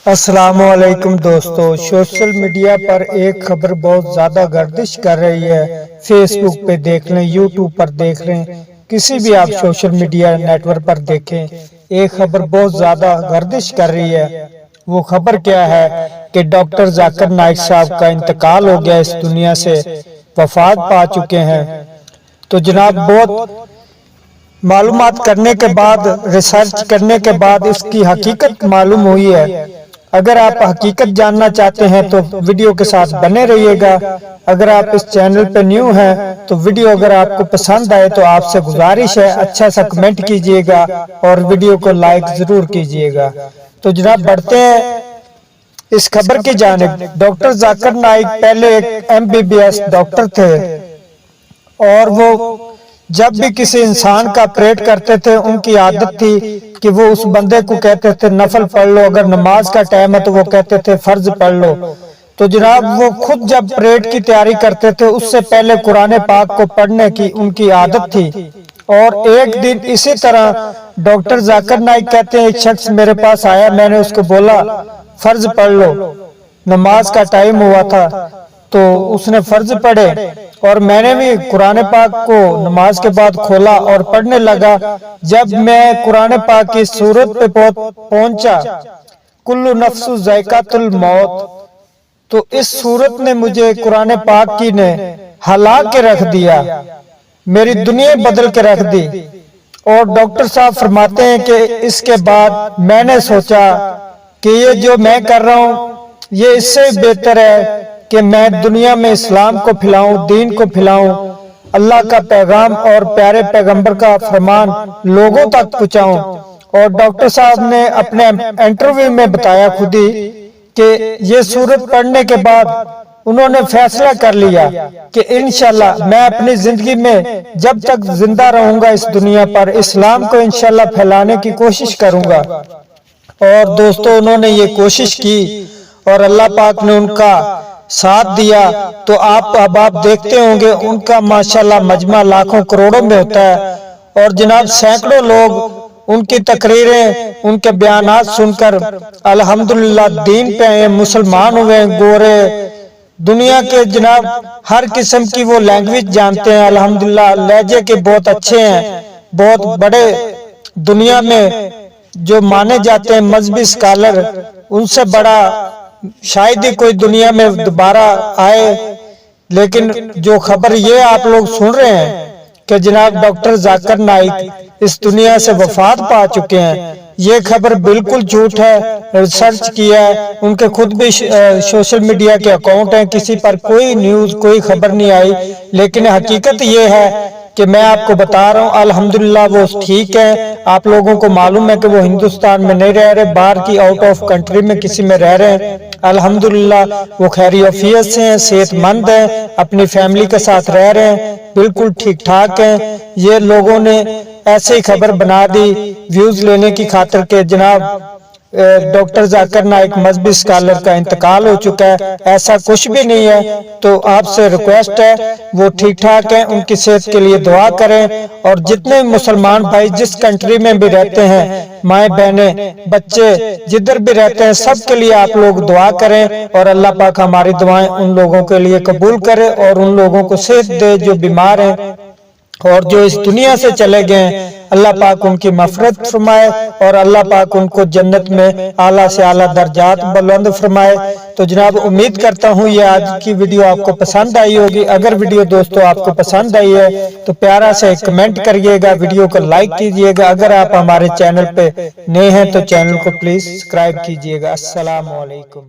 السلام علیکم دوستو، سوشل میڈیا پر ایک خبر بہت زیادہ گردش کر رہی ہے۔ فیس بک پہ دیکھ لیں، یوٹیوب پر دیکھ لیں، کسی بھی آپ سوشل میڈیا نیٹ ورک پر دیکھیں، ایک خبر بہت زیادہ گردش کر رہی ہے۔ وہ خبر کیا ہے کہ ڈاکٹر ذاکر نائک صاحب کا انتقال ہو گیا، اس دنیا سے وفات پا چکے ہیں۔ تو جناب بہت معلومات کرنے کے بعد، ریسرچ کرنے کے بعد اس کی حقیقت معلوم ہوئی ہے۔ اگر آپ حقیقت جاننا چاہتے ہیں تو ویڈیو کے ساتھ بنے رہیے گا۔ اگر آپ اس چینل پہ نیو ہیں تو ویڈیو اگر آپ کو پسند آئے تو آپ سے گزارش ہے اچھا سا کمنٹ کیجئے گا اور ویڈیو کو لائک ضرور کیجئے گا۔ تو جناب بڑھتے ہیں اس خبر کی جانب۔ ڈاکٹر ذاکر نائک پہلے ایک MBBS ڈاکٹر تھے اور وہ جب بھی کسی انسان کا آپریٹ کرتے تھے ان کی عادت تھی کہ وہ اس بندے کو کہتے تھے نفل پڑھ لو، اگر نماز کا ٹائم ہے تو وہ کہتے تھے فرض پڑھ لو۔ تو جناب وہ خود جب آپریٹ کی تیاری کرتے تھے اس سے پہلے قرآن پاک کو پڑھنے کی ان کی عادت تھی۔ اور ایک دن اسی طرح ڈاکٹر ذاکر نائک کہتے ہیں ایک شخص میرے پاس آیا، میں نے اس کو بولا فرض پڑھ لو، نماز کا ٹائم ہوا تھا تو اس نے فرض پڑھے اور میں نے بھی قرآن پاک کو نماز کے بعد کھولا اور پڑھنے لگا۔ جب میں قرآن پاک کی سورت پہ پہنچا کل نفس ذائقۃ الموت، تو اس سورت نے مجھے قرآن پاک کی نے ہلا کے رکھ دیا، میری دنیا بدل کے رکھ دی۔ اور ڈاکٹر صاحب فرماتے ہیں کہ اس کے بعد میں نے سوچا کہ یہ جو میں کر رہا ہوں یہ اس سے بہتر ہے کہ میں دنیا میں اسلام کو پھیلاؤں، دین کو پھیلاؤں، اللہ کا پیغام اور پیارے پیغمبر کا فرمان لوگوں تک پہنچاؤں۔ اور ڈاکٹر صاحب نے اپنے انٹرویو میں بتایا خود ہی کہ یہ سورت پڑھنے کے بعد انہوں نے فیصلہ کر لیا کہ انشاءاللہ میں اپنی زندگی میں جب تک زندہ رہوں گا اس دنیا پر اسلام کو انشاءاللہ پھیلانے کی کوشش کروں گا۔ اور دوستو انہوں نے یہ کوشش کی اور اللہ پاک نے ان کا ساتھ دیا۔ تو اب آپ دیکھتے ہوں گے ان کا ماشاءاللہ مجمع لاکھوں کروڑوں میں ہوتا ہے اور جناب سینکڑوں لوگ ان کی تقریریں، ان کے بیانات سن کر الحمدللہ دین پہ ہیں، مسلمان ہوئے، گورے دنیا کے جناب ہر قسم کی وہ لینگویج جانتے ہیں، الحمدللہ لہجے کے بہت اچھے ہیں، بہت بڑے دنیا میں جو مانے جاتے ہیں مذہبی سکالر، ان سے بڑا شاید ہی کوئی دنیا میں دوبارہ آئے۔ لیکن جو خبر یہ آپ لوگ سن رہے ہیں کہ جناب ڈاکٹر ذاکر نائک اس دنیا سے وفات پا چکے ہیں، یہ خبر بالکل جھوٹ ہے۔ ریسرچ کیا ہے، ان کے خود بھی سوشل میڈیا کے اکاؤنٹ ہیں، کسی پر کوئی نیوز کوئی خبر نہیں آئی، لیکن حقیقت یہ ہے کہ میں آپ کو بتا رہا ہوں الحمدللہ وہ ٹھیک ہے۔ آپ لوگوں کو معلوم ہے کہ وہ ہندوستان میں نہیں رہ رہے، باہر کی آؤٹ آف کنٹری میں کسی میں رہ رہے ہیں، الحمدللہ وہ خیری عافیت سے ہیں، صحت مند ہیں، اپنی فیملی کے ساتھ رہ رہے ہیں، بالکل ٹھیک ٹھاک ہیں۔ یہ لوگوں نے ایسے ہی خبر بنا دی ویوز لینے کی خاطر کہ جناب ڈاکٹر ذاکر نائک مذہبی سکالر کا انتقال ہو چکا ہے، ایسا کچھ بھی نہیں ہے۔ تو آپ سے ریکویسٹ ہے وہ ٹھیک ٹھاک ہیں، ان کی صحت کے لیے دعا کریں۔ اور جتنے مسلمان بھائی جس کنٹری میں بھی رہتے ہیں، مائیں بہنیں بچے جدھر بھی رہتے ہیں، سب کے لیے آپ لوگ دعا کریں اور اللہ پاک ہماری دعائیں ان لوگوں کے لیے قبول کرے اور ان لوگوں کو صحت دے جو بیمار ہیں اور جو اس دنیا سے چلے گئے ہیں، اللہ پاک ان کی مغفرت فرمائے اور اللہ پاک ان کو جنت میں اعلیٰ سے اعلیٰ درجات بلند فرمائے۔ تو جناب امید کرتا ہوں یہ آج کی ویڈیو آپ کو پسند آئی ہوگی۔ اگر ویڈیو دوستو آپ کو پسند آئی ہے تو پیارا سے ایک کمنٹ کریے گا، ویڈیو کو لائک کیجئے گا۔ اگر آپ ہمارے چینل پہ نئے ہیں تو چینل کو پلیز سبسکرائب کیجئے گا۔ السلام علیکم۔